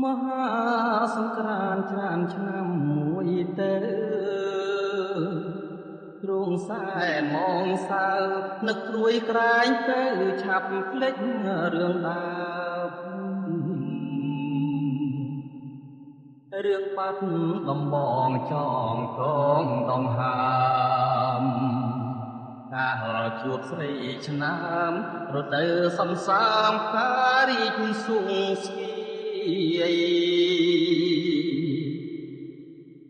មហាសង្ក្រាន្តច្រើនឆ្នាំមួយទៅទ្រង់សែនមកសៅនឹកព្រួយក្រែងទៅឆាប់ភ្លេចរឿងដើមរឿងបាត់ដំបងចងកងដងហើមកាលជួបស្រីឆ្នាំរដូវសំសាមការីកសុងស្គី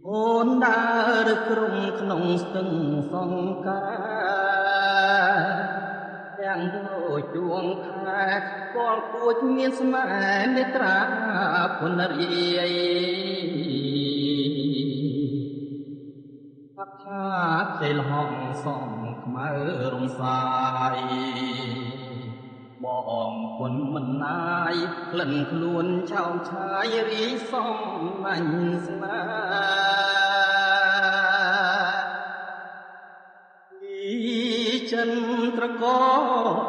អូនដើរក្រុមក្នុងស្ទឹងសង្ការទាំងដូចដួងខែពាល់ពួចមានស្នេហ៍នេត្រាពុនរាយថាទេលហងសំខ្មៅរំសាយបងពុនមិនណាយក្លិនខ្លួនឆោមឆាយរីសំណាញ់ស្នាចិនត្រក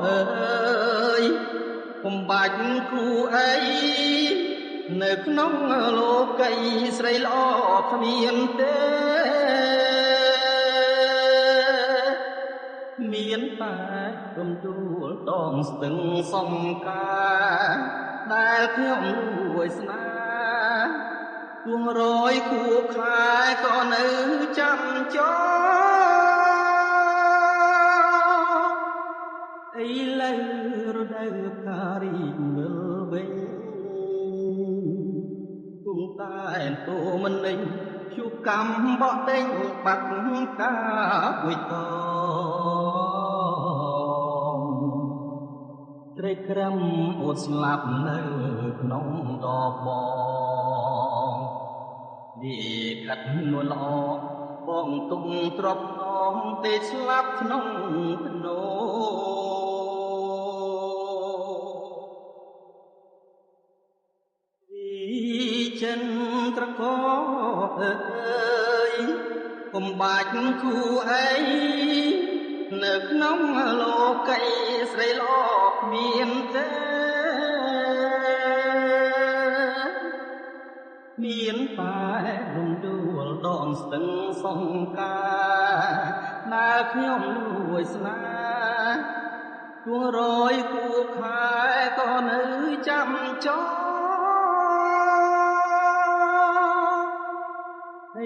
អើយពុំបាច់គូអីនៅក្នុងលោកីស្រីល្អគ្មានទេមានតែរំដួលដងស្ទឹងសង្ការដែលខ្ញុំលួយស្នាទួងរយគួខែក៏នៅចាំចោឥឡូវរដូវការីមើលវិញគុំតែតូមិនលេងជុកកម្មបកតែងបាត់កាមួយតត្រេកក្រំអត់ស្លាប់នៅក្នុងដបបងនេះកាត់នួនល្អបងទុំទ្របនងទេស្លាប់ក្នុងភ្នោចិនត្រកអើយពុំបាច់គូអីនៅក្នុងលោកីស្រីល្អគ្មានទេមានតែរំដួលដងស្ទឹងសង្ការដែលខ្ញុំលួយស្នេហ៍ទួងរយគួខែក៏នៅចាំចោ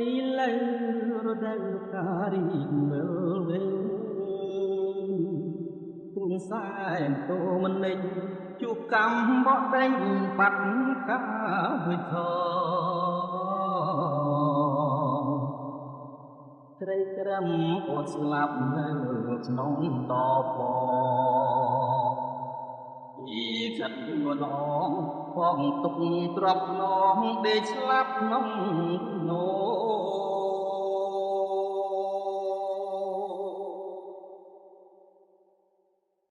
ឥឡូវរដូវការីមើលវិញគុំសែនតូមិនលេងជួបកម្មបកដេញបាត់កាវិធត្រីក្រំអត់ស្លាប់នៅក្នុងតបពីកាត់ងឡងផងទុកទ្របឡងដេកស្លាប់ក្នុងនោ